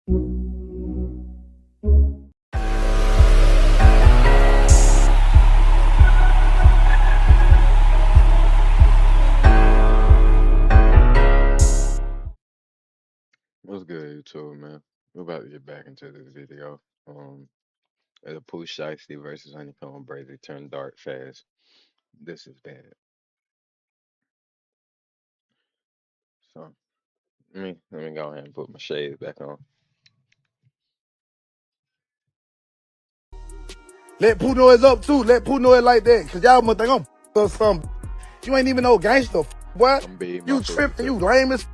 What's good, YouTube, man? We're about to get back into this video. The Pooh Shiesty versus Honeycomb Brazy turned dark fast. This is bad. So let me go ahead and put my shades back on. Let Pooh know it's up too. Let Pooh know it like that. Cause y'all must think I'm or something. You ain't even no gangster, boy. You tripping, you lame as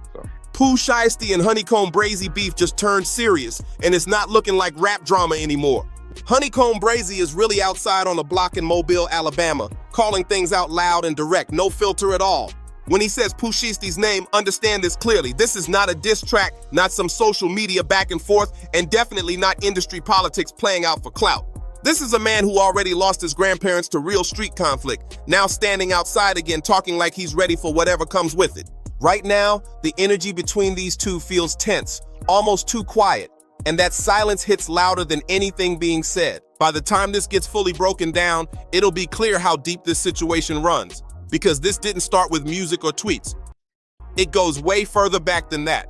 Pooh Shiesty and Honeycomb Brazy beef just turned serious, and it's not looking like rap drama anymore. Honeycomb Brazy is really outside on the block in Mobile, Alabama, calling things out loud and direct, no filter at all. When he says Pooh Shiesty's name, understand this clearly. This is not a diss track, not some social media back and forth, and definitely not industry politics playing out for clout. This is a man who already lost his grandparents to real street conflict, now standing outside again talking like he's ready for whatever comes with it. Right now, the energy between these two feels tense, almost too quiet, and that silence hits louder than anything being said. By the time this gets fully broken down, it'll be clear how deep this situation runs, because this didn't start with music or tweets. It goes way further back than that.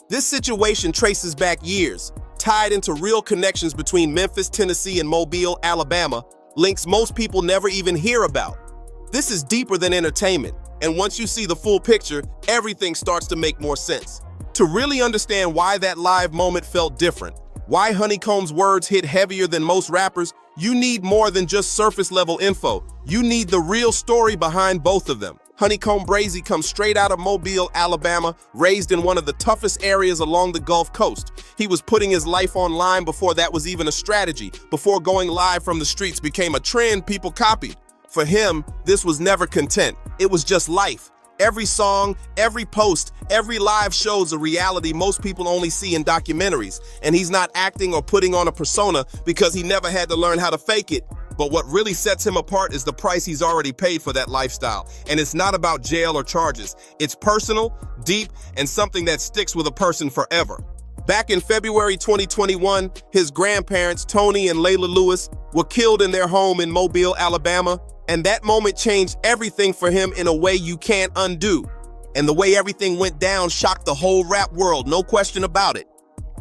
This situation traces back years, tied into real connections between Memphis, Tennessee, and Mobile, Alabama, links most people never even hear about. This is deeper than entertainment, and once you see the full picture, everything starts to make more sense. To really understand why that live moment felt different, why Honeycomb's words hit heavier than most rappers, you need more than just surface-level info. You need the real story behind both of them. Honeycomb Brazy comes straight out of Mobile, Alabama, raised in one of the toughest areas along the Gulf Coast. He was putting his life online before that was even a strategy, before going live from the streets became a trend people copied. For him, this was never content. It was just life. Every song, every post, every live show's a reality most people only see in documentaries. And he's not acting or putting on a persona because he never had to learn how to fake it. But what really sets him apart is the price he's already paid for that lifestyle. And it's not about jail or charges. It's personal, deep, and something that sticks with a person forever. Back in February 2021, his grandparents, Tony and Layla Lewis, were killed in their home in Mobile, Alabama. And that moment changed everything for him in a way you can't undo. And the way everything went down shocked the whole rap world, no question about it.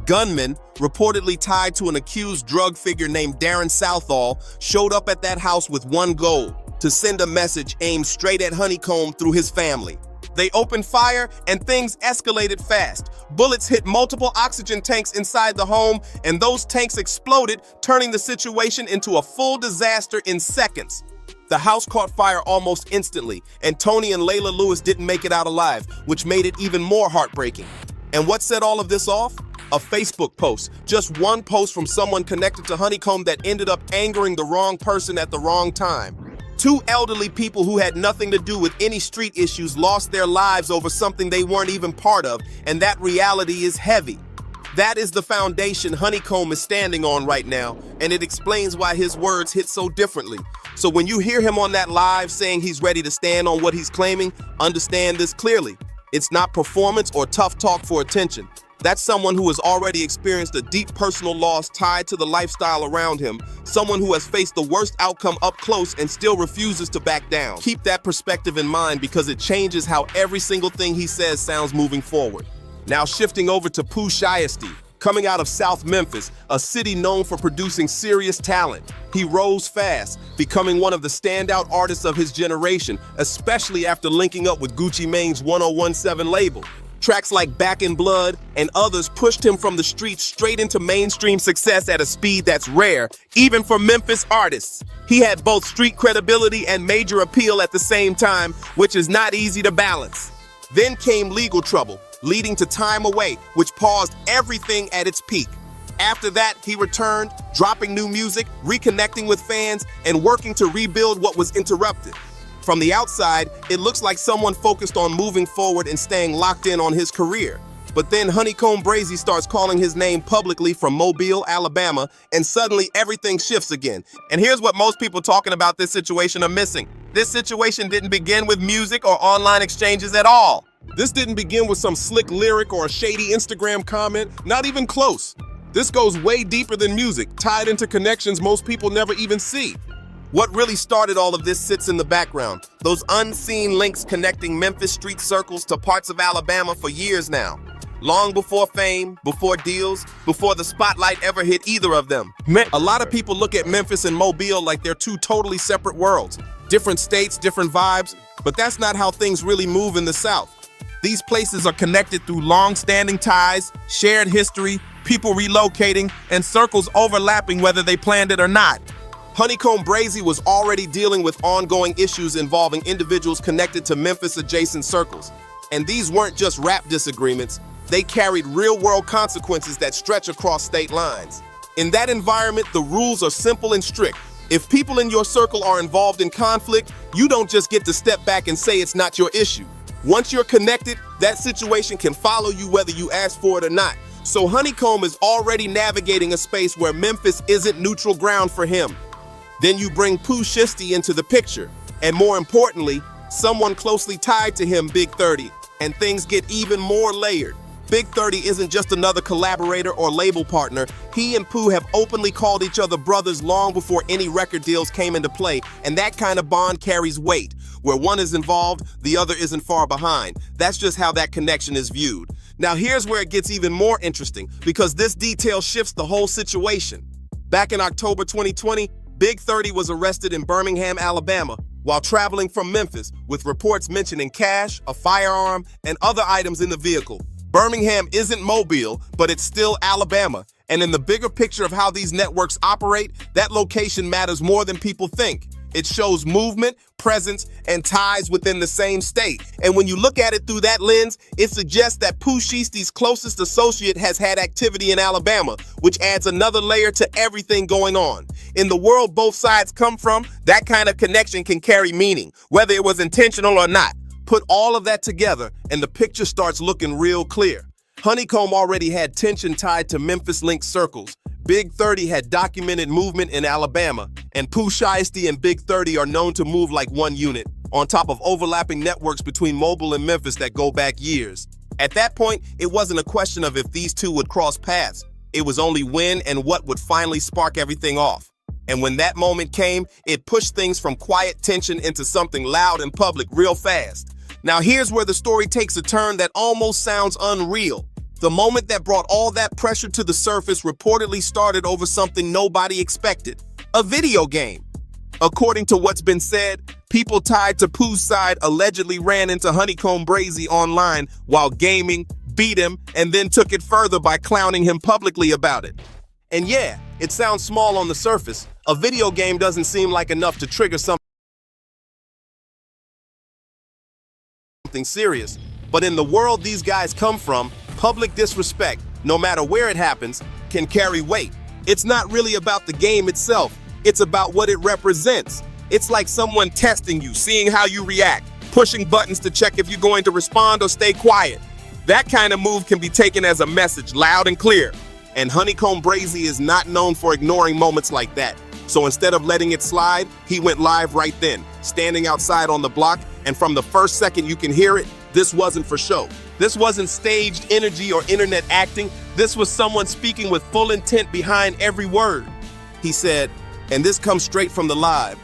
Gunmen, reportedly tied to an accused drug figure named Darren Southall, showed up at that house with one goal: to send a message aimed straight at Honeycomb through his family. They opened fire and things escalated fast. Bullets hit multiple oxygen tanks inside the home, and those tanks exploded, turning the situation into a full disaster in seconds. The house caught fire almost instantly, and Tony and Layla Lewis didn't make it out alive, which made it even more heartbreaking. And what set all of this off? A Facebook post, just one post from someone connected to Honeycomb that ended up angering the wrong person at the wrong time. Two elderly people who had nothing to do with any street issues lost their lives over something they weren't even part of, and that reality is heavy. That is the foundation Honeycomb is standing on right now, and it explains why his words hit so differently. So when you hear him on that live saying he's ready to stand on what he's claiming, understand this clearly. It's not performance or tough talk for attention. That's someone who has already experienced a deep personal loss tied to the lifestyle around him, someone who has faced the worst outcome up close and still refuses to back down. Keep that perspective in mind because it changes how every single thing he says sounds moving forward. Now shifting over to Pooh Shiesty, coming out of South Memphis, a city known for producing serious talent. He rose fast, becoming one of the standout artists of his generation, especially after linking up with Gucci Mane's 1017 label. Tracks like Back in Blood and others pushed him from the streets straight into mainstream success at a speed that's rare, even for Memphis artists. He had both street credibility and major appeal at the same time, which is not easy to balance. Then came legal trouble, leading to Time Away, which paused everything at its peak. After that, he returned, dropping new music, reconnecting with fans, and working to rebuild what was interrupted. From the outside, it looks like someone focused on moving forward and staying locked in on his career. But then Honeycomb Brazy starts calling his name publicly from Mobile, Alabama, and suddenly everything shifts again. And here's what most people talking about this situation are missing. This situation didn't begin with music or online exchanges at all. This didn't begin with some slick lyric or a shady Instagram comment, not even close. This goes way deeper than music, tied into connections most people never even see. What really started all of this sits in the background, those unseen links connecting Memphis street circles to parts of Alabama for years now. Long before fame, before deals, before the spotlight ever hit either of them. A lot of people look at Memphis and Mobile like they're two totally separate worlds. Different states, different vibes, but that's not how things really move in the South. These places are connected through long-standing ties, shared history, people relocating, and circles overlapping whether they planned it or not. Honeycomb Brazy was already dealing with ongoing issues involving individuals connected to Memphis-adjacent circles. And these weren't just rap disagreements, they carried real-world consequences that stretch across state lines. In that environment, the rules are simple and strict. If people in your circle are involved in conflict, you don't just get to step back and say it's not your issue. Once you're connected, that situation can follow you whether you ask for it or not. So Honeycomb is already navigating a space where Memphis isn't neutral ground for him. Then you bring Pooh Shiesty into the picture, and more importantly, someone closely tied to him, Big 30, and things get even more layered. Big 30 isn't just another collaborator or label partner. He and Pooh have openly called each other brothers long before any record deals came into play, and that kind of bond carries weight. Where one is involved, the other isn't far behind. That's just how that connection is viewed. Now here's where it gets even more interesting, because this detail shifts the whole situation. Back in October 2020, Big 30 was arrested in Birmingham, Alabama, while traveling from Memphis, with reports mentioning cash, a firearm, and other items in the vehicle. Birmingham isn't Mobile, but it's still Alabama. And in the bigger picture of how these networks operate, that location matters more than people think. It shows movement, presence, and ties within the same state. And when you look at it through that lens, it suggests that Pooh Shiesty's closest associate has had activity in Alabama, which adds another layer to everything going on. In the world both sides come from, that kind of connection can carry meaning, whether it was intentional or not. Put all of that together, and the picture starts looking real clear. Honeycomb already had tension tied to Memphis-linked circles. Big 30 had documented movement in Alabama, and Pooh Shiesty and Big 30 are known to move like one unit, on top of overlapping networks between Mobile and Memphis that go back years. At that point, it wasn't a question of if these two would cross paths. It was only when and what would finally spark everything off. And when that moment came, it pushed things from quiet tension into something loud and public real fast. Now here's where the story takes a turn that almost sounds unreal. The moment that brought all that pressure to the surface reportedly started over something nobody expected: a video game. According to what's been said, people tied to Pooh's side allegedly ran into Honeycomb Brazy online while gaming, beat him, and then took it further by clowning him publicly about it. And yeah, it sounds small on the surface. A video game doesn't seem like enough to trigger something serious. But in the world these guys come from, public disrespect, no matter where it happens, can carry weight. It's not really about the game itself, it's about what it represents. It's like someone testing you, seeing how you react, pushing buttons to check if you're going to respond or stay quiet. That kind of move can be taken as a message, loud and clear. And Honeycomb Brazy is not known for ignoring moments like that. So instead of letting it slide, he went live right then, standing outside on the block, and from the first second you can hear it, this wasn't for show. This wasn't staged energy or internet acting. This was someone speaking with full intent behind every word. He said, and this comes straight from the live,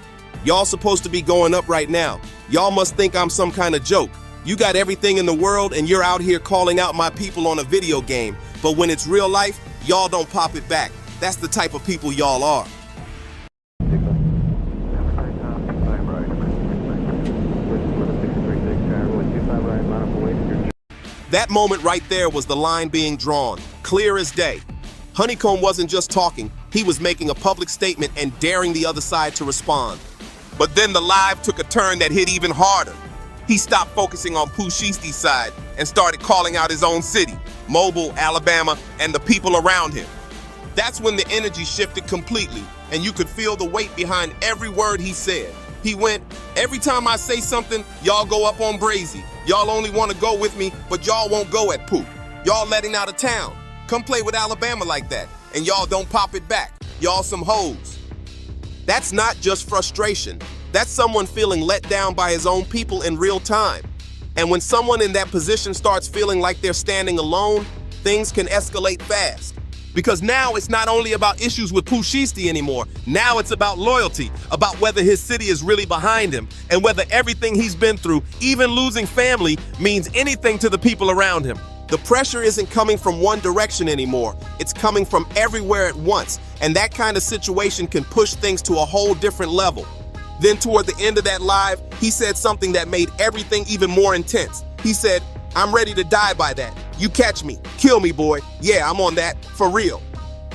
"Y'all supposed to be going up right now. Y'all must think I'm some kind of joke. You got everything in the world and you're out here calling out my people on a video game. But when it's real life, y'all don't pop it back. That's the type of people y'all are." That moment right there was the line being drawn, clear as day. Honeycomb wasn't just talking, he was making a public statement and daring the other side to respond. But then the live took a turn that hit even harder. He stopped focusing on Pooh Shiesty's side and started calling out his own city, Mobile, Alabama, and the people around him. That's when the energy shifted completely, and you could feel the weight behind every word he said. He went, "Every time I say something, y'all go up on Brazy. Y'all only want to go with me, but y'all won't go at Pooh. Y'all letting out of town. Come play with Alabama like that, and y'all don't pop it back. Y'all some hoes." That's not just frustration. That's someone feeling let down by his own people in real time. And when someone in that position starts feeling like they're standing alone, things can escalate fast. Because now it's not only about issues with Pooh Shiesty anymore, now it's about loyalty, about whether his city is really behind him, and whether everything he's been through, even losing family, means anything to the people around him. The pressure isn't coming from one direction anymore, it's coming from everywhere at once, and that kind of situation can push things to a whole different level. Then toward the end of that live, he said something that made everything even more intense. He said, "I'm ready to die by that. You catch me, kill me, boy. Yeah, I'm on that, for real."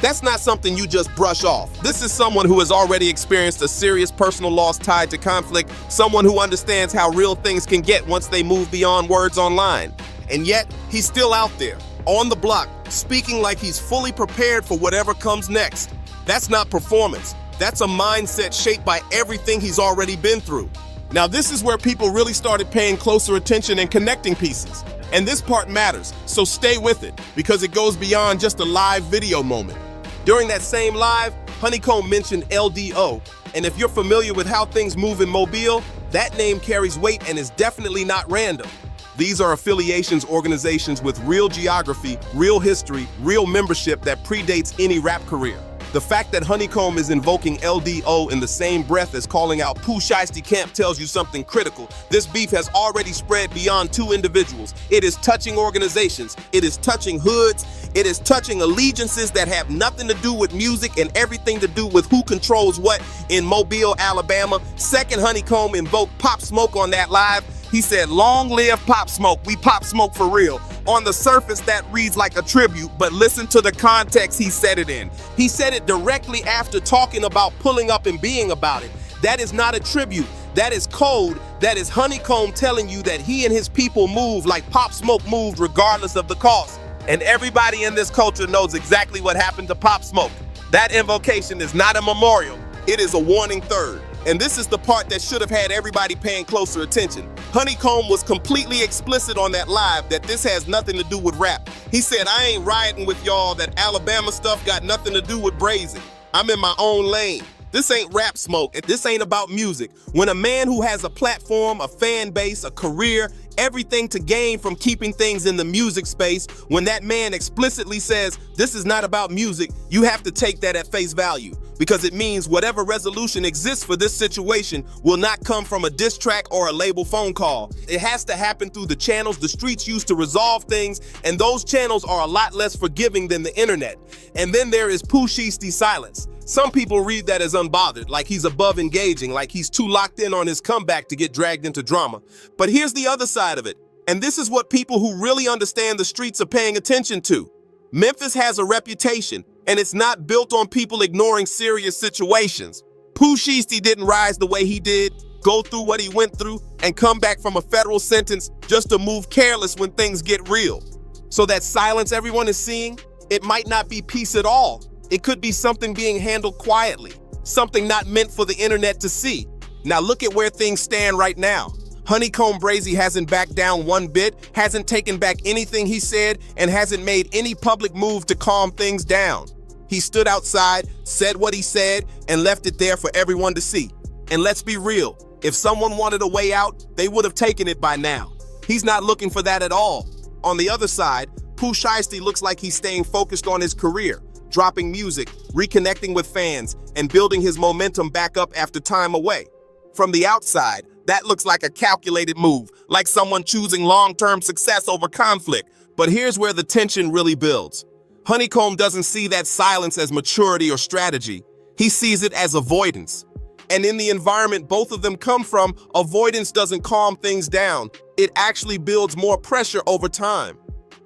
That's not something you just brush off. This is someone who has already experienced a serious personal loss tied to conflict, someone who understands how real things can get once they move beyond words online. And yet, he's still out there, on the block, speaking like he's fully prepared for whatever comes next. That's not performance. That's a mindset shaped by everything he's already been through. Now, this is where people really started paying closer attention and connecting pieces. And this part matters, so stay with it, because it goes beyond just a live video moment. During that same live, Honeycomb mentioned LDO, and if you're familiar with how things move in Mobile, that name carries weight and is definitely not random. These are affiliations, organizations with real geography, real history, real membership that predates any rap career. The fact that Honeycomb is invoking LDO in the same breath as calling out Pooh Shiesty Camp tells you something critical. This beef has already spread beyond two individuals. It is touching organizations, it is touching hoods, it is touching allegiances that have nothing to do with music and everything to do with who controls what in Mobile, Alabama. Second, Honeycomb invoked Pop Smoke on that live. He said, "Long live Pop Smoke, we pop smoke for real." On the surface, that reads like a tribute, but listen to the context he said it in. He said it directly after talking about pulling up and being about it. That is not a tribute. That is code. That is Honeycomb telling you that he and his people move like Pop Smoke moved regardless of the cost. And everybody in this culture knows exactly what happened to Pop Smoke. That invocation is not a memorial. It is a warning third. And this is the part that should have had everybody paying closer attention. Honeycomb was completely explicit on that live that this has nothing to do with rap. He said, "I ain't riding with y'all, that Alabama stuff got nothing to do with Brazy. I'm in my own lane. This ain't rap smoke. This ain't about music." When a man who has a platform, a fan base, a career, everything to gain from keeping things in the music space, when that man explicitly says, "This is not about music," you have to take that at face value, because it means whatever resolution exists for this situation will not come from a diss track or a label phone call. It has to happen through the channels the streets use to resolve things, and those channels are a lot less forgiving than the internet. And then there is Pooh Shiesty's silence. Some people read that as unbothered, like he's above engaging, like he's too locked in on his comeback to get dragged into drama. But here's the other side of it, and this is what people who really understand the streets are paying attention to. Memphis has a reputation, and it's not built on people ignoring serious situations. Pooh Shiesty didn't rise the way he did, go through what he went through, and come back from a federal sentence just to move careless when things get real. So that silence everyone is seeing, it might not be peace at all. It could be something being handled quietly, something not meant for the internet to see. Now look at where things stand right now. Honeycomb Brazy hasn't backed down one bit, hasn't taken back anything he said, and hasn't made any public move to calm things down. He stood outside, said what he said, and left it there for everyone to see. And let's be real, if someone wanted a way out, they would have taken it by now. He's not looking for that at all. On the other side, Pooh Shiesty looks like he's staying focused on his career, dropping music, reconnecting with fans, and building his momentum back up after time away. From the outside, that looks like a calculated move, like someone choosing long-term success over conflict. But here's where the tension really builds. Honeycomb doesn't see that silence as maturity or strategy. He sees it as avoidance. And in the environment both of them come from, avoidance doesn't calm things down. It actually builds more pressure over time.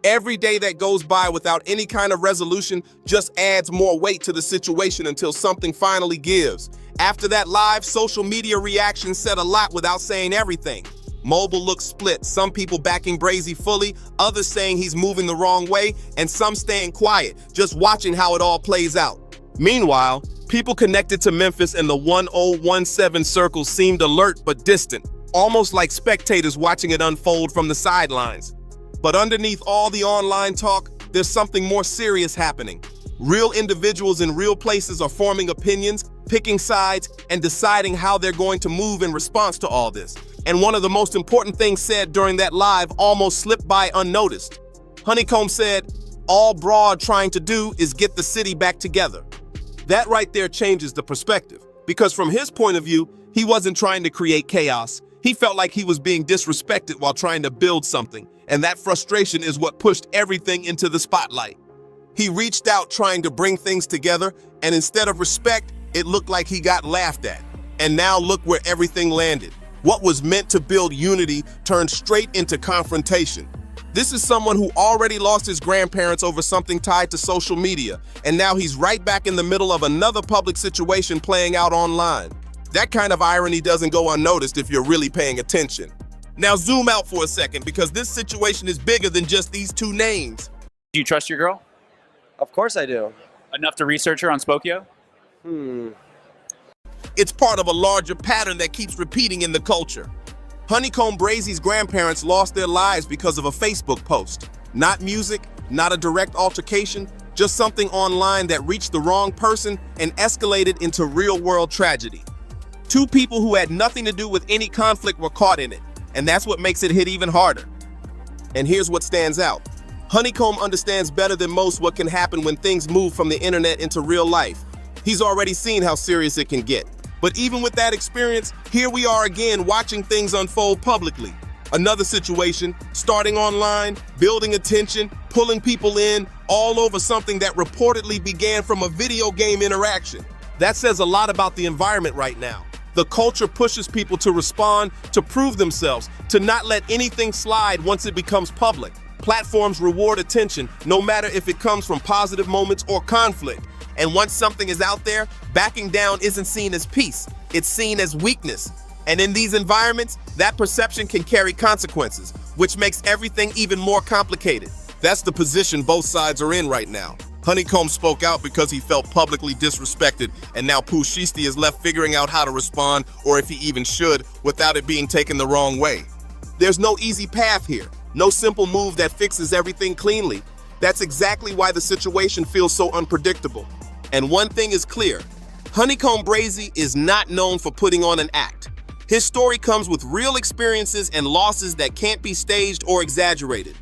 Every day that goes by without any kind of resolution just adds more weight to the situation until something finally gives. After that live, social media reactions said a lot without saying everything. Mobile looks split, some people backing Brazy fully, others saying he's moving the wrong way, and some staying quiet, just watching how it all plays out. Meanwhile, people connected to Memphis in the 1017 circle seemed alert but distant, almost like spectators watching it unfold from the sidelines. But underneath all the online talk, there's something more serious happening. Real individuals in real places are forming opinions, picking sides, and deciding how they're going to move in response to all this. And one of the most important things said during that live almost slipped by unnoticed. Honeycomb said, all Broad trying to do is get the city back together. That right there changes the perspective, because from his point of view, he wasn't trying to create chaos. He felt like he was being disrespected while trying to build something, and that frustration is what pushed everything into the spotlight. He reached out trying to bring things together, and instead of respect, it looked like he got laughed at. And now look where everything landed. What was meant to build unity turned straight into confrontation. This is someone who already lost his grandparents over something tied to social media, and now he's right back in the middle of another public situation playing out online. That kind of irony doesn't go unnoticed if you're really paying attention. Now zoom out for a second, because this situation is bigger than just these two names. Do you trust your girl? Of course I do. Enough to research her on Spokio? It's part of a larger pattern that keeps repeating in the culture. Honeycomb Brazy's grandparents lost their lives because of a Facebook post. Not music, not a direct altercation, just something online that reached the wrong person and escalated into real-world tragedy. Two people who had nothing to do with any conflict were caught in it, and that's what makes it hit even harder. And here's what stands out. Honeycomb understands better than most what can happen when things move from the internet into real life. He's already seen how serious it can get. But even with that experience, here we are again watching things unfold publicly. Another situation, starting online, building attention, pulling people in, all over something that reportedly began from a video game interaction. That says a lot about the environment right now. The culture pushes people to respond, to prove themselves, to not let anything slide once it becomes public. Platforms reward attention, no matter if it comes from positive moments or conflict. And once something is out there, backing down isn't seen as peace, it's seen as weakness. And in these environments, that perception can carry consequences, which makes everything even more complicated. That's the position both sides are in right now. Honeycomb spoke out because he felt publicly disrespected, and now Pooh Shiesty is left figuring out how to respond, or if he even should, without it being taken the wrong way. There's no easy path here, no simple move that fixes everything cleanly. That's exactly why the situation feels so unpredictable. And one thing is clear, Honeycomb Brazy is not known for putting on an act. His story comes with real experiences and losses that can't be staged or exaggerated.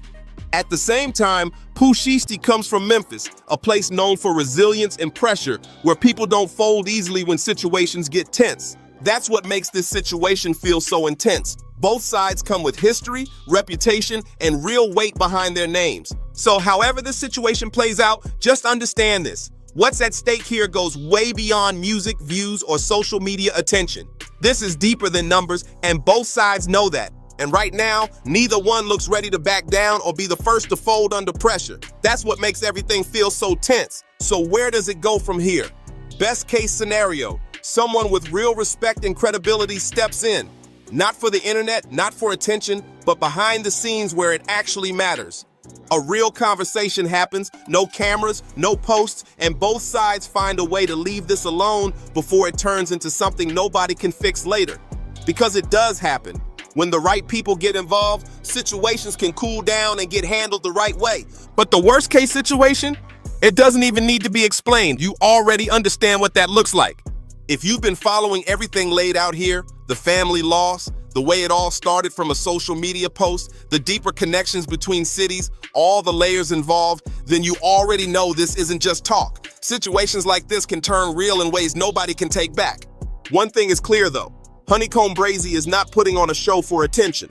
At the same time, Pooh Shiesty comes from Memphis, a place known for resilience and pressure, where people don't fold easily when situations get tense. That's what makes this situation feel so intense. Both sides come with history, reputation, and real weight behind their names. So however this situation plays out, just understand this. What's at stake here goes way beyond music, views, or social media attention. This is deeper than numbers, and both sides know that. And right now, neither one looks ready to back down or be the first to fold under pressure. That's what makes everything feel so tense. So where does it go from here? Best case scenario, someone with real respect and credibility steps in. Not for the internet, not for attention, but behind the scenes where it actually matters. A real conversation happens, no cameras, no posts, and both sides find a way to leave this alone before it turns into something nobody can fix later. Because it does happen. When the right people get involved, situations can cool down and get handled the right way. But the worst case situation, it doesn't even need to be explained. You already understand what that looks like. If you've been following everything laid out here, the family loss, the way it all started from a social media post, the deeper connections between cities, all the layers involved, then you already know this isn't just talk. Situations like this can turn real in ways nobody can take back. One thing is clear though, Honeycomb Brazy is not putting on a show for attention.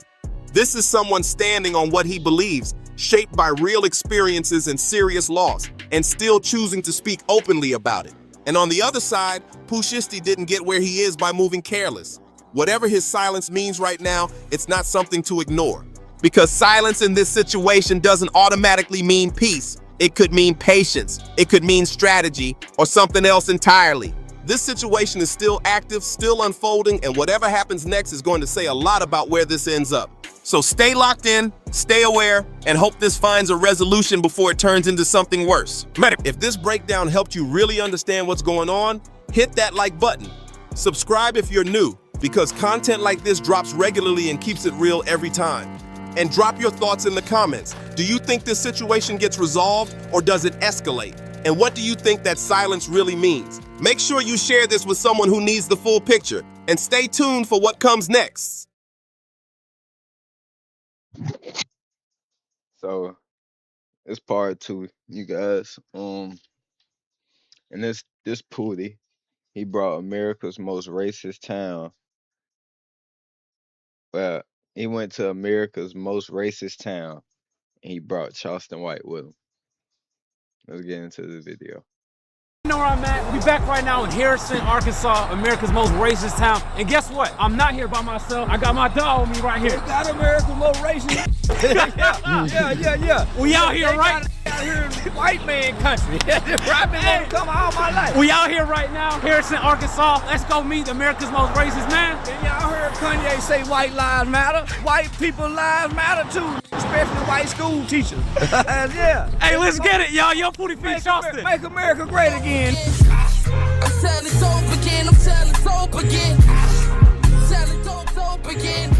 This is someone standing on what he believes, shaped by real experiences and serious loss, and still choosing to speak openly about it. And on the other side, Pooh Shiesty didn't get where he is by moving careless. Whatever his silence means right now, it's not something to ignore. Because silence in this situation doesn't automatically mean peace. It could mean patience, it could mean strategy, or something else entirely. This situation is still active, still unfolding, and whatever happens next is going to say a lot about where this ends up. So stay locked in, stay aware, and hope this finds a resolution before it turns into something worse. If this breakdown helped you really understand what's going on, hit that like button. Subscribe if you're new, because content like this drops regularly and keeps it real every time. And drop your thoughts in the comments. Do you think this situation gets resolved, or does it escalate? And what do you think that silence really means? Make sure you share this with someone who needs the full picture, and stay tuned for what comes next. So It's part two, you guys. And this Poudii, he brought America's most racist town. Well, he went to America's most racist town, and he brought Charleston White with him. Let's get into the video. You know where I'm at? We back right now in Harrison, Arkansas, America's most racist town. And guess what? I'm not here by myself. I got my dog with me right here. Is that America's most racist? yeah. We out here, right? Out here in white man country. I've been wanting to come all my life. We out here right now, Harrison, Arkansas. Let's go meet America's most racist man. And y'all heard Kanye say white lives matter. White people lives matter too, especially white school teachers. Yeah. Hey, let's get it, y'all. Yo, Poudii feet Charleston. Make America great again. I'm selling soap again. I'm selling soap again. Selling dope again.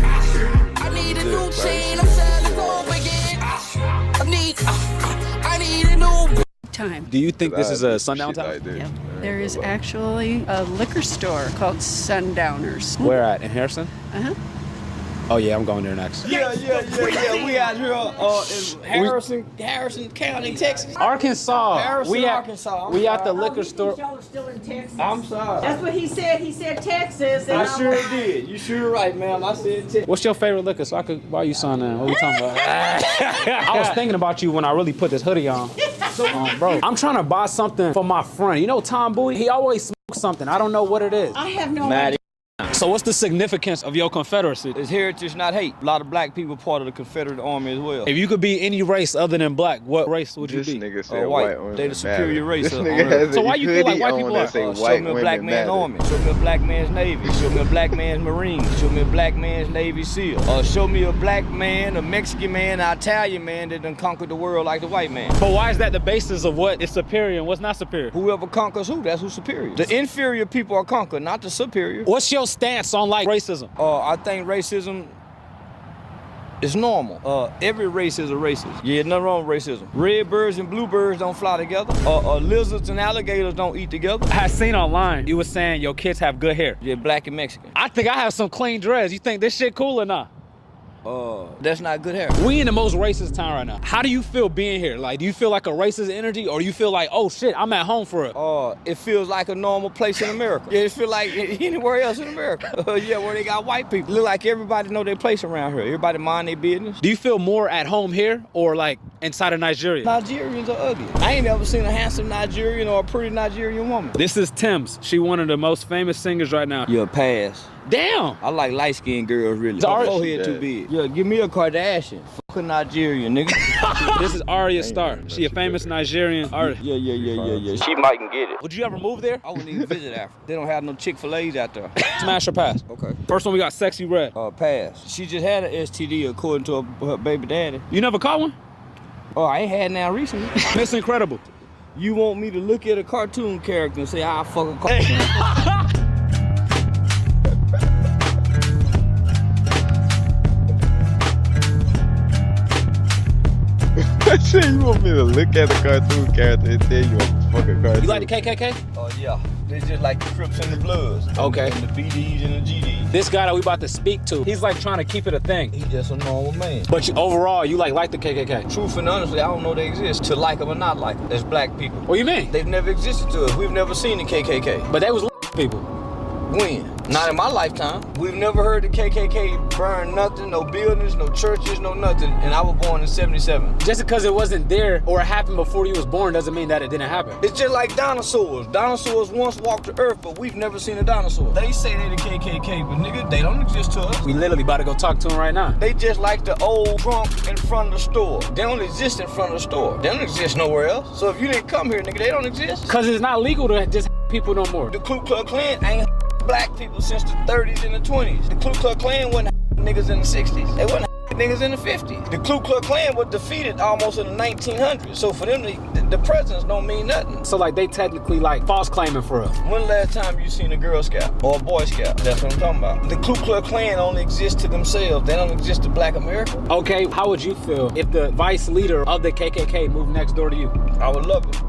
I need a new chain. I'm selling soap again. I need a new time. Do you think this is a sundown town? Yeah. There is actually a liquor store called Sundowners. Where at? In Harrison? Uh-huh. Oh yeah, I'm going there next. Yeah. We out here in Harrison County, Texas. Arkansas. Harrison, Arkansas. We at the liquor store. Y'all are still in Texas. I'm sorry. That's what he said. He said Texas. And I sure did. You sure right, ma'am. I said Texas. What's your favorite liquor so I could buy you some now? What are we talking about? I was thinking about you when I really put this hoodie on. Bro, I'm trying to buy something for my friend. You know Tom Bowie? He always smokes something. I don't know what it is. I have no idea. So what's the significance of your Confederacy? It's heritage, not hate. A lot of black people part of the Confederate Army as well. If you could be any race other than black, what race would you This be? nigga said white. white They the superior race. This nigga has So a why you feel like hoodie white on people that are? say Show white me a women black man's matter. army. Show me a black man's navy. Show me a black man's marine. Show me a black man's Navy SEAL. Show me a black man, a Mexican man, an Italian man that done conquered the world like the white man. But why is that the basis of what is superior and what's not superior? Whoever conquers who, that's who's superior. The inferior people are conquered, not the superior. What's your stance on like racism? I think racism is normal. Every race is a racist. Yeah, nothing wrong with racism. Red birds and blue birds don't fly together. Lizards and alligators don't eat together. I seen online you were saying your kids have good hair. Yeah, black and Mexican. I think I have some clean dreads. You think this shit cool or not? That's not good hair. We in the most racist town right now. How do you feel being here? Like, do you feel like a racist energy, or do you feel like, oh shit, I'm at home for it? It feels like a normal place in America. Yeah, it feels like anywhere else in America. Yeah, where they got white people. Look like everybody know their place around here. Everybody mind their business. Do you feel more at home here, or like inside of Nigeria? Nigerians are ugly. I ain't ever seen a handsome Nigerian or a pretty Nigerian woman. This is Tim's. She one of the most famous singers right now. Yeah, pass. Damn! I like light-skinned girls, really. Her forehead too big. Yeah, give me a Kardashian. Fuck a Nigerian, nigga. This is Arya Starr. She a famous Nigerian artist. Yeah. She might can get it. Would you ever move there? I wouldn't even visit Africa. They don't have no Chick-fil-A's out there. Smash or pass? Okay. First one we got Sexy Red. Pass. She just had an STD according to her baby daddy. You never caught one? Oh, I ain't had now recently. It's incredible. You want me to look at a cartoon character and say, I'll fuck a cartoon? Shit, you want me to look at a cartoon character and tell you a fucking cartoon? You like the KKK? Oh, yeah. They just like the Crips and the Bloods. Okay. And the BDs and the GDs. This guy that we about to speak to, he's like trying to keep it a thing. He's just a normal man. But overall, you like the KKK? Truth and honestly, I don't know they exist. To like them or not like them. As black people. What do you mean? They've never existed to us. We've never seen the KKK. But they was people. When? Not in my lifetime. We've never heard the KKK burn nothing, no buildings, no churches, no nothing. And I was born in 77. Just because it wasn't there or it happened before you was born doesn't mean that it didn't happen. It's just like dinosaurs. Dinosaurs once walked the earth, but we've never seen a dinosaur. They say they the KKK, but nigga, they don't exist to us. We literally about to go talk to him right now. They just like the old trunk in front of the store. They don't exist in front of the store. They don't exist nowhere else. So if you didn't come here, nigga, they don't exist. Because it's not legal to just people no more. The Ku Klux Klan ain't black people since the 30s and the 20s. The Ku Klux Klan wasn't niggas in the 60s. They wasn't niggas in the 50s. The Ku Klux Klan was defeated almost in the 1900s. So for them, the presidents don't mean nothing. So like they technically like false claiming for us. When the last time you seen a Girl Scout or a Boy Scout? That's what I'm talking about. The Ku Klux Klan only exists to themselves. They don't exist to black America. Okay, how would you feel if the vice leader of the KKK moved next door to you? I would love it.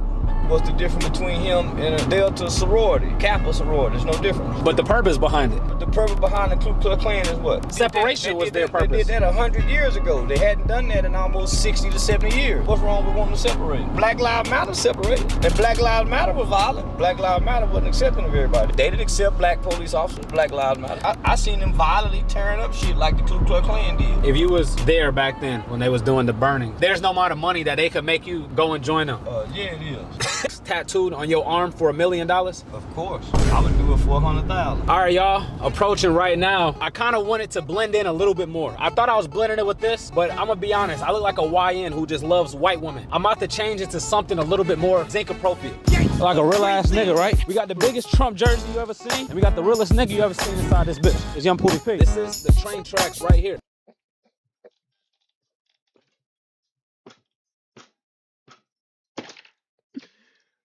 What's the difference between him and a Delta sorority, Kappa sorority? There's no difference. But the purpose behind it. But the purpose behind the Ku Klux Klan is what? Separation was their purpose. They did that 100 years ago. They hadn't done that in almost 60 to 70 years. What's wrong with wanting to separate? Black Lives Matter separated. And Black Lives Matter was violent. Black Lives Matter wasn't accepting of everybody. They didn't accept black police officers. Black Lives Matter. I seen them violently tearing up shit like the Ku Klux Klan did. If you was there back then when they was doing the burning, there's no amount of money that they could make you go and join them. Yeah, it is. Tattooed on your arm for $1 million? Of course. I would do it for $100,000. All right, y'all, approaching right now. I kind of wanted to blend in a little bit more. I thought I was blending it with this, but I'm gonna be honest, I look like a YN who just loves white women. I'm about to change it to something a little bit more zinc appropriate. Like a real ass nigga, right? We got the biggest Trump jersey you ever seen, and we got the realest nigga you ever seen inside this bitch. It's Young Poudii P. This is the train tracks right here.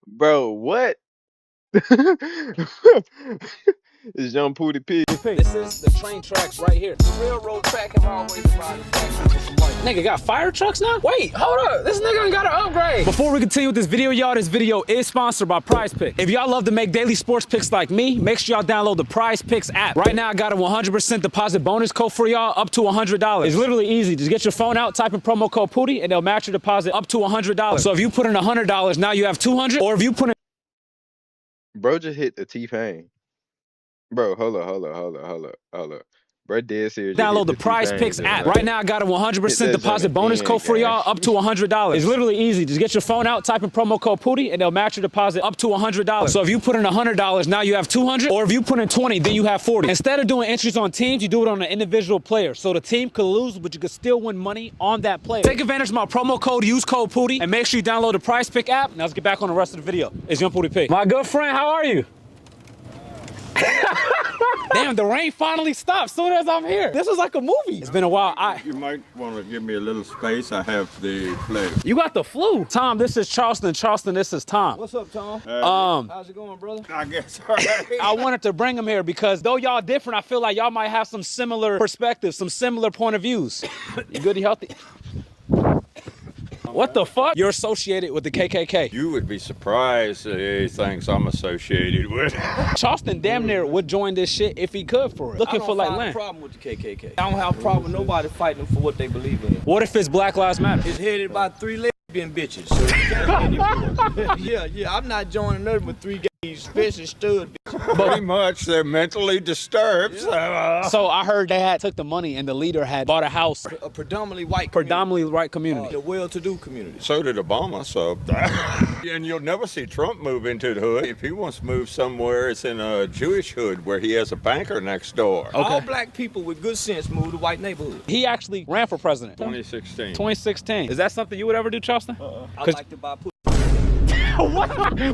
Bro, what? It's Young Poudii P. This is the train tracks right here. The railroad track have always provided access to some white. Nigga got fire trucks now? Wait, hold up. This nigga ain't got an upgrade. Before we continue with this video, y'all, this video is sponsored by Prize Picks. If y'all love to make daily sports picks like me, make sure y'all download the Prize Picks app. Right now, I got a 100% deposit bonus code for y'all up to $100. It's literally easy. Just get your phone out, type in promo code Poudii, and they'll match your deposit up to $100. So if you put in $100, now you have $200, or if you put in... Bro just hit the T-Pain. Bro, hold up. Bro, dead serious. Download the Prize Picks app. Right now, I got a 100% deposit bonus code for y'all up to $100. It's literally easy. Just get your phone out, type in promo code Poudii, and they'll match your deposit up to $100. So if you put in $100, now you have $200, or if you put in 20, then you have 40. Instead of doing entries on teams, you do it on an individual player. So the team could lose, but you could still win money on that player. Take advantage of my promo code, use code Poudii, and make sure you download the Prize Pick app. Now let's get back on the rest of the video. It's Young Poudii P. My good friend, how are you? Damn, the rain finally stopped soon as I'm here. This is like a movie. It's been a while. You might want to give me a little space. I have the flu. You got the flu. Tom, this is Charleston. Charleston, this is Tom. What's up, Tom? How's it going, brother? I guess all right. I wanted to bring him here because though y'all different, I feel like y'all might have some similar perspectives, some similar point of views. You good, you healthy? What the fuck? You're associated with the KKK. You would be surprised at the things I'm associated with. Charleston damn near would join this shit if he could for it. Looking for like land. I don't have a problem with the KKK. I don't have a problem with nobody fighting for what they believe in. What if it's Black Lives Matter? It's headed by 3 lesbian bitches. So you can't yeah, I'm not joining nothing with 3 gays, especially stud bitches. Pretty much, they're mentally disturbed. Yeah. So I heard they had took the money and the leader had bought a house. A predominantly white community. The well-to-do community. So did Obama, so. And you'll never see Trump move into the hood. If he wants to move somewhere, it's in a Jewish hood where he has a banker next door. Okay. All black people with good sense move to white neighborhoods. He actually ran for president. 2016. 2016. Is that something you would ever do, Charleston? I like to buy Pooh. What? Bro!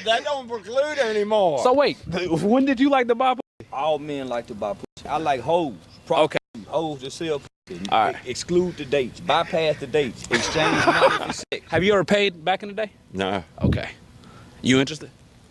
that don't preclude anymore. So wait, when did you like to buy Pooh? All men like to buy pussy. I like hoes. Okay. Hoes that sell pussy. All right. Exclude the dates. Bypass the dates. Exchange money for sex. Have you ever paid back in the day? No. Okay. You interested?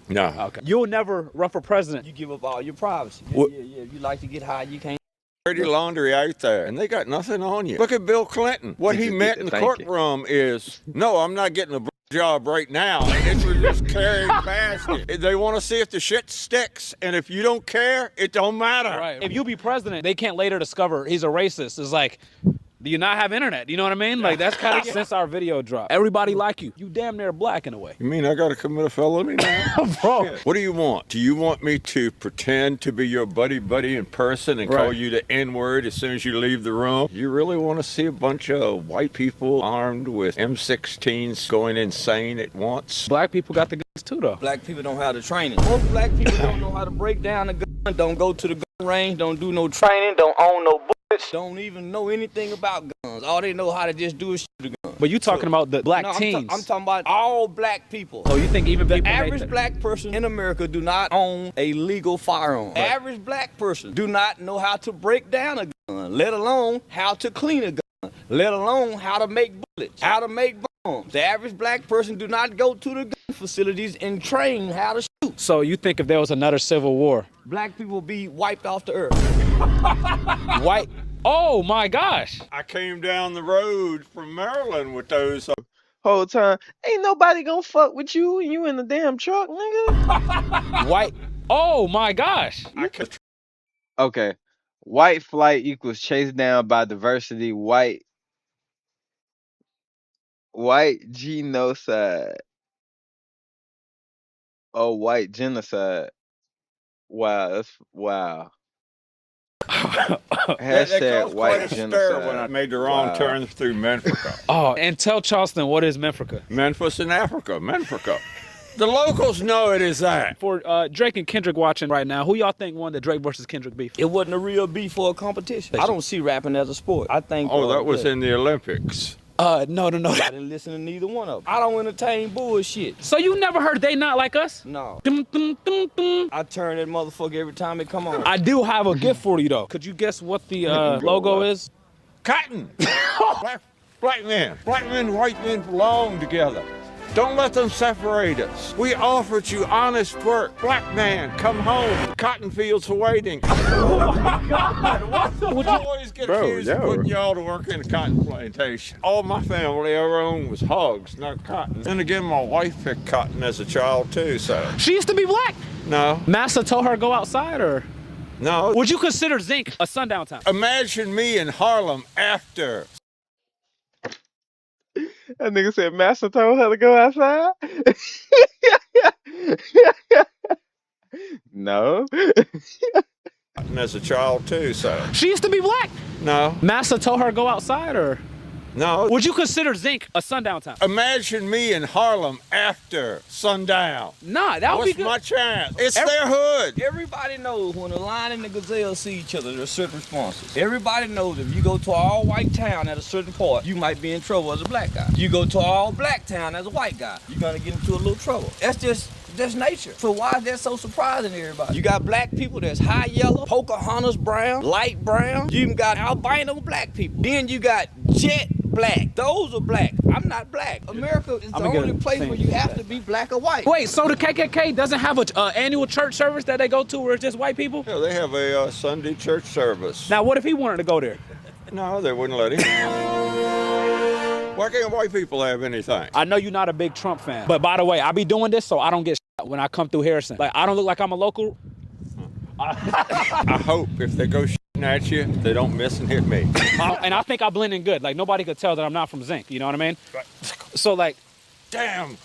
No. Okay. You'll never run for president. You give up all your privacy. Yeah. You like to get high, you can't. Dirty laundry out there, and they got nothing on you. Look at Bill Clinton. What he meant in the courtroom is, no, I'm not getting a job right now. And it was just carrying past it. They want to see if the shit sticks, and if you don't care, it don't matter. Right. If you be president, they can't later discover he's a racist. It's like, do you not have internet? You know what I mean? Like, that's kind of since our video dropped. Everybody like you. You damn near black in a way. You mean I got to commit a felony now? Bro. What do you want? Do you want me to pretend to be your buddy in person and call you the N-word as soon as you leave the room? You really want to see a bunch of white people armed with M16s going insane at once? Black people got the guns too, though. Black people don't have the training. Most black people don't know how to break down a gun, don't go to the gun range, don't do no training, don't own no bullets, don't even know anything about guns. All they know how to just do is shoot a gun. But you talking about the black teens. I'm talking about all black people. Oh, you think even the average black person in America do not own a legal firearm. The average black person do not know how to break down a gun, let alone how to clean a gun, let alone how to make bullets, how to make bombs. The average black person do not go to the gun facilities and train how to shoot. So you think if there was another civil war, black people be wiped off the earth? White. Oh my gosh. I came down the road from Maryland with those. Whole time, ain't nobody gonna fuck with you and you in the damn truck, nigga. White. Oh my gosh. Okay. White flight equals chased down by diversity. White genocide. Oh, white genocide. Wow, that's wow. That Hashtag caused quite white a stir when I genocide. made the wrong Wow. turn through Menfrica. Oh, and tell Charleston, what is Menfrica? Memphis in Africa, Menfrica. The locals know it is that. For Drake and Kendrick watching right now, who y'all think won the Drake versus Kendrick beef? It wasn't a real beef or a competition. I don't see rapping as a sport. I think. Oh, that was in the Olympics. No. I didn't listen to neither one of them. I don't entertain bullshit. So you never heard They Not Like Us? No. Dum, dum, dum, dum. I turn that motherfucker every time it come on. I do have a gift for you though. Could you guess what the logo is? Cotton. Black men, white men belong together. Don't let them separate us. We offered you honest work. Black man, come home. Cotton fields are waiting. Oh my God, what the Would you always get accused of putting y'all to work in a cotton plantation? All my family ever owned was hogs, not cotton. Then again, my wife picked cotton as a child too, so. She used to be black. No. Massa told her to go outside or? No. Would you consider zinc a sundown town? Imagine me in Harlem after. That nigga said Master told her to go outside. No. As a child too, so. She used to be black. No. Massa told her to go outside or? No. Would you consider zinc a sundown town? Imagine me in Harlem after sundown. Nah, that would be good. What's my chance? It's their hood. Everybody knows when the lion and the gazelle see each other, there's certain responses. Everybody knows if you go to an all-white town at a certain part, you might be in trouble as a black guy. You go to an all-black town as a white guy, you're gonna get into a little trouble. That's nature. So why is that so surprising to everybody? You got black people that's high yellow, Pocahontas brown, light brown. You even got albino black people. Then you got jet black. Those are black. I'm not black. America is the only place where you have to be black or white. Wait, so the KKK doesn't have a annual church service that they go to where it's just white people? Yeah, they have a Sunday church service. Now, what if he wanted to go there? No, they wouldn't let him. Why can't white people have anything? I know you're not a big Trump fan, but by the way, I be doing this so I don't get when I come through Harrison. Like, I don't look like I'm a local. I hope if they go at you, they don't miss and hit me. And I think I blend in good. Like, nobody could tell that I'm not from Zinc. You know what I mean? Right. So, like, damn.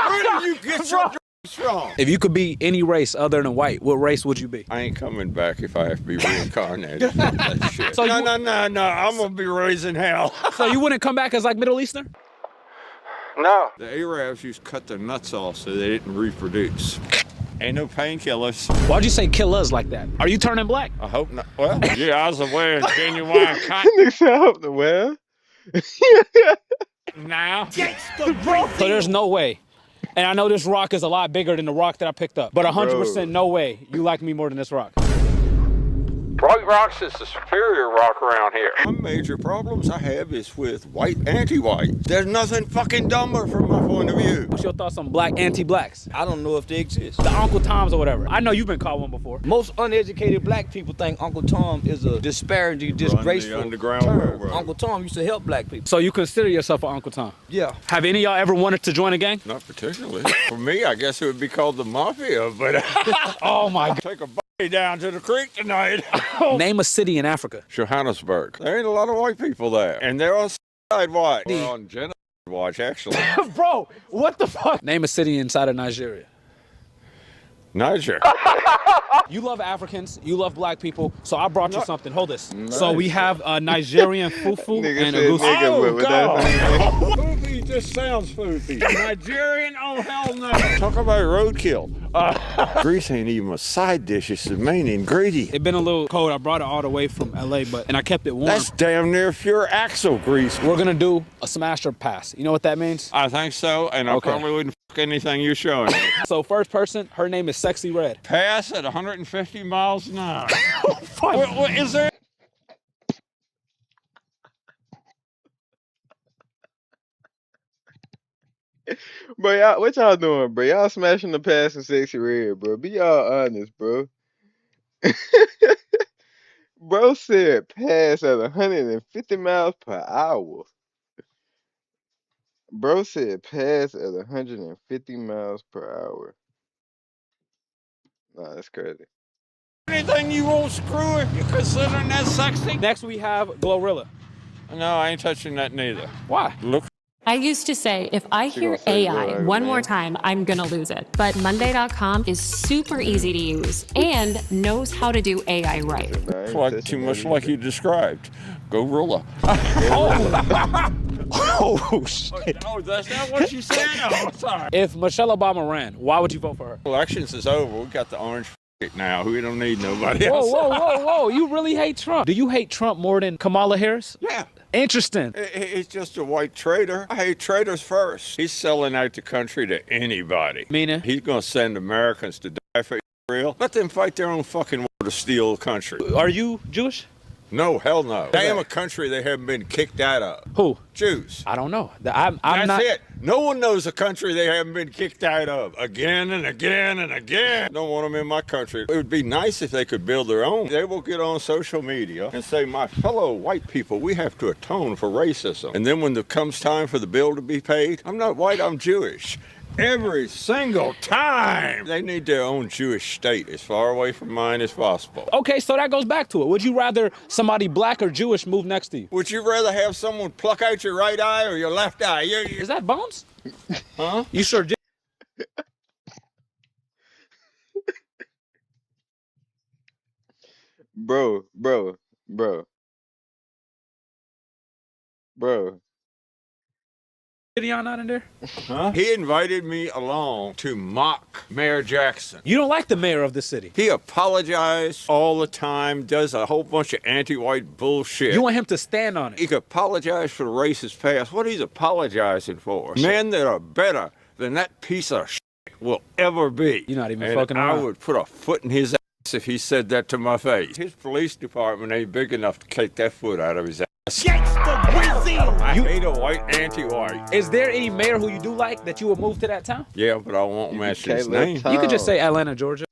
Where did you get your from? If you could be any race other than white, what race would you be? I ain't coming back if I have to be reincarnated. That shit. So no. I'm gonna be raising hell. So you wouldn't come back as like Middle Eastern? No. The Arabs used to cut their nuts off so they didn't reproduce. Ain't no painkillers. Why'd you say kill us like that? Are you turning black? I hope not. Well, yeah, I was wearing genuine cotton. Nigga said I hope to wear. Now. So there's no way. And I know this rock is a lot bigger than the rock that I picked up, but 100% no way you like me more than this rock. White Rocks is the superior rock around here. One major problems I have is with white anti-white. There's nothing fucking dumber from my point of view. What's your thoughts on black anti-blacks? I don't know if they exist. The Uncle Toms or whatever. I know you've been called one before. Most uneducated black people think Uncle Tom is a disparaging, disgraceful Underground term. Railroad. Uncle Tom used to help black people. So you consider yourself an Uncle Tom? Yeah. Have any of y'all ever wanted to join a gang? Not particularly. For me, I guess it would be called the Mafia, but Oh my God. take a body down to the creek tonight. Name a city in Africa. Johannesburg. There ain't a lot of white people there, and they're on side watch. We're on genocide watch, actually. Bro, what the fuck? Name a city inside of Nigeria. Niger. You love Africans, you love black people, so I brought you something. Hold this. Nice. So we have a Nigerian fufu and a goose. Oh, God. Foofy just sounds foofy. Nigerian? Oh, hell no. Talk about roadkill. Grease ain't even a side dish, it's the main ingredient. It's been a little cold. I brought it all the way from LA, and I kept it warm. That's damn near pure axle grease. We're gonna do a smash or pass. You know what that means? I think so, and I probably wouldn't fuck anything you're showing me. So first person, her name is Sexy Red. Pass at 150 miles an hour. What is there? Bro, y'all, what y'all doing, bro? Y'all smashing the pass and Sexy Red, bro. Be y'all honest, bro. Bro said pass at 150 miles per hour. Bro said pass at 150 miles per hour. Nah, that's crazy. Anything you won't screw it, you considering that sexy? Next we have Glorilla. No, I ain't touching that neither. Why? Look. I used to say, if I She hear gonna say AI good, one man. more time, I'm gonna lose it. But Monday.com is super easy to use and knows how to do AI right. Nah, I ain't Like touching too that much either. like you described. Gorilla. Oh, shit. Oh, that's not what she said? Oh, sorry. If Michelle Obama ran, why would you vote for her? Elections is over. We got the orange now. We don't need nobody Whoa, else. whoa, whoa, whoa. You really hate Trump. Do you hate Trump more than Kamala Harris? Yeah. Interesting. He's just a white traitor. I hate traitors first. He's selling out the country to anybody. Meaning? He's going to send Americans to die for Israel. Let them fight their own fucking war to steal the country. Are you Jewish? No, hell no. Damn a country they haven't been kicked out of. Who? Jews. I don't know. I'm That's not. it. No one knows a country they haven't been kicked out of again and again and again. Don't want them in my country. It would be nice if they could build their own. They will get on social media and say, my fellow white people, we have to atone for racism. And then when it comes time for the bill to be paid, I'm not white, I'm Jewish. Every single time. They need their own Jewish state as far away from mine as possible. Okay, so that goes back to it. Would you rather somebody black or Jewish move next to you? Would you rather have someone pluck out your right eye or your left eye? Is that Bones? Huh? You sure did. Bro. Gideon not in there? Huh? He invited me along to mock Mayor Jackson. You don't like the mayor of the city. He apologized all the time, does a whole bunch of anti-white bullshit. You want him to stand on it. He could apologize for the racist past. What he's apologizing for? Men that are better than that piece of shit will ever be. You're not even and fucking I around. would put a foot in his ass if he said that to my face. His police department ain't big enough to take that foot out of his ass. I hate a white anti-white. Is there any mayor who you do like that you would move to that town? Yeah, but I won't mention his name. You could just say Atlanta, Georgia.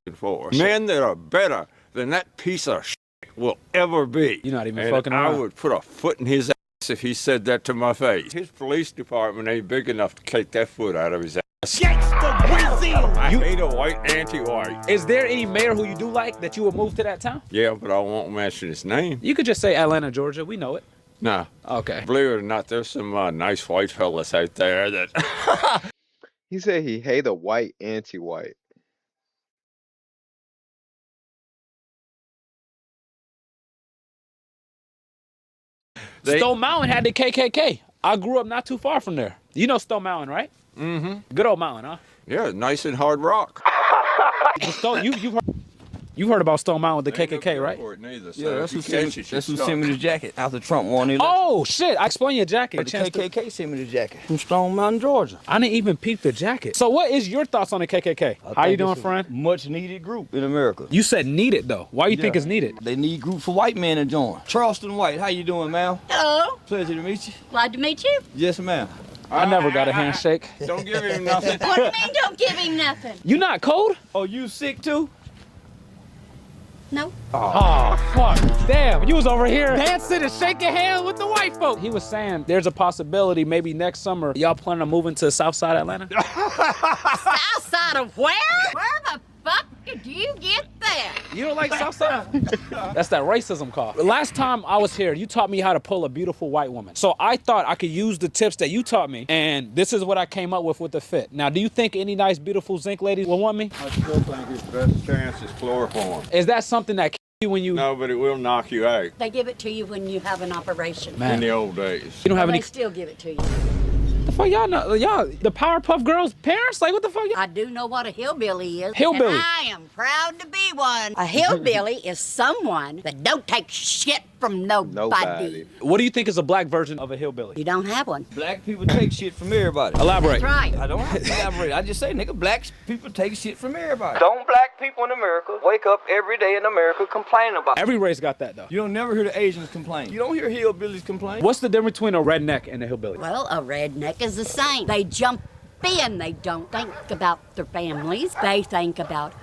Men that are better than that piece of shit will ever be. You're not even and fucking I around. would put a foot in his ass if he said that to my face. His police department ain't big enough to take that foot out of his ass. I hate a white anti-white. Is there any mayor who you do like that you would move to that town? Yeah, but I won't mention his name. You could just say Atlanta, Georgia. We know it. Nah. Okay. Believe it or not, there's some nice white fellas out there that... He said he hate a white anti-white. Stone Mountain had the KKK. I grew up not too far from there. You know Stone Mountain, right? Mm-hmm. Good old mountain, huh? Yeah, nice and hard rock. You've heard about Stone Mountain with the KKK, right? Yeah, that's who sent me the jacket after Trump won the election. Oh, shit. I explain your jacket. The KKK sent me the jacket from Stone Mountain, Georgia. I didn't even peep the jacket. So what is your thoughts on the KKK? How you doing, friend? Much needed group in America. You said needed, though. Why you think it's needed? They need group for white men to join. Charleston White, how you doing, ma'am? Hello. Pleasure to meet you. Glad to meet you. Yes, ma'am. I never got a handshake. Don't give him nothing. What do you mean don't give him nothing? You not cold? Oh, you sick too? No. Oh, fuck. Damn, you was over here dancing and shaking hands with the white folk. He was saying there's a possibility maybe next summer y'all planning on moving to South Side Atlanta? South side of where? Where the fuck did you get that? You don't like South Side? That's that racism call. Last time I was here, you taught me how to pull a beautiful white woman. So I thought I could use the tips that you taught me, and this is what I came up with the fit. Now, do you think any nice, beautiful zinc ladies will want me? I still think his best chance is chloroform. Is that something that you when you... No, but it will knock you out. They give it to you when you have an operation. In the old days. You don't have They any... still give it to you. The fuck y'all know? Y'all, the Powerpuff Girls parents? Like, what the fuck? I do know what a hillbilly is. Hillbilly. And I am proud to be one. A hillbilly is someone that don't take shit from nobody. What do you think is a black version of a hillbilly? You don't have one. Black people take shit from everybody. Elaborate. That's right. I don't have to elaborate. I just say, nigga, black people take shit from everybody. Don't black people in America wake up every day in America complaining about Every race got that, though. You don't never hear the Asians complain. You don't hear hillbillies complain. What's the difference between a redneck and a hillbilly? Well, a redneck is the same. They jump in. They don't think about their families. They think about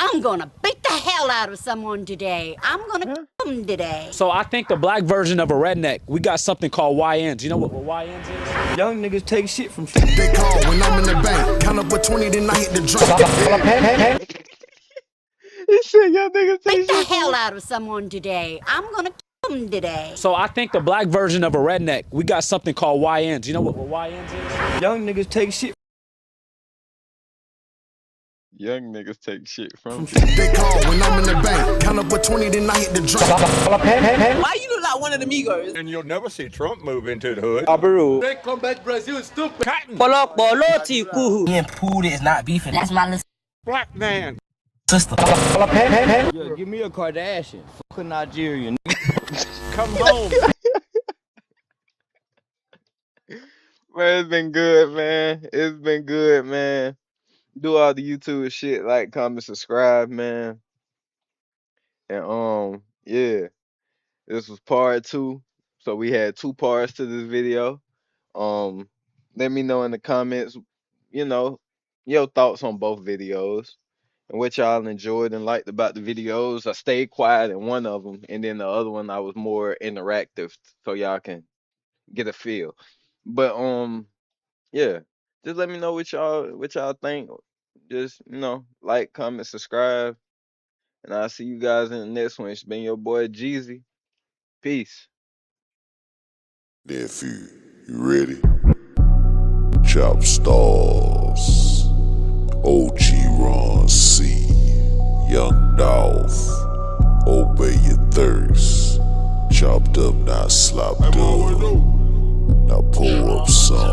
I'm gonna beat the hell out of someone today. I'm gonna come today. So I think the black version of a redneck, we got something called YNs. You know what YNs is? Young niggas take shit from They call when I'm in the bank. Count up a 20, then I hit the drop. He said, y'all niggas beat the hell out of someone today. I'm gonna come today. So I think the black version of a redneck, we got something called YNs. You know what YNs is? Young niggas take shit. Young niggas take shit from. They call when I'm in the bank. Count up a 20, then I hit the drop. Why you look like one of the Migos? And you'll never see Trump move into the hood. They come back Brazil stupid. Cotton. Me and Poudii is not beefing. That's my little Black man. sister. Yeah, give me a Kardashian. Fuck a Nigerian. Come home. Man, it's been good, man. It's been good, man. Do all the YouTube shit, like, comment, subscribe, man. And yeah, this was part 2. So we had 2 parts to this video. Let me know in the comments, you know, your thoughts on both videos and what y'all enjoyed and liked about the videos. I stayed quiet in one of them, and then the other one I was more interactive, so y'all can get a feel. But yeah, just let me know what y'all think. Just, you know, like, comment, subscribe, and I'll see you guys in the next one. It's been your boy Jeezy. Peace. Nephew, you ready? Chop stars, OG Ron C, Young Dolph, obey your thirst. Chopped up, not slopped up. Now pull up some.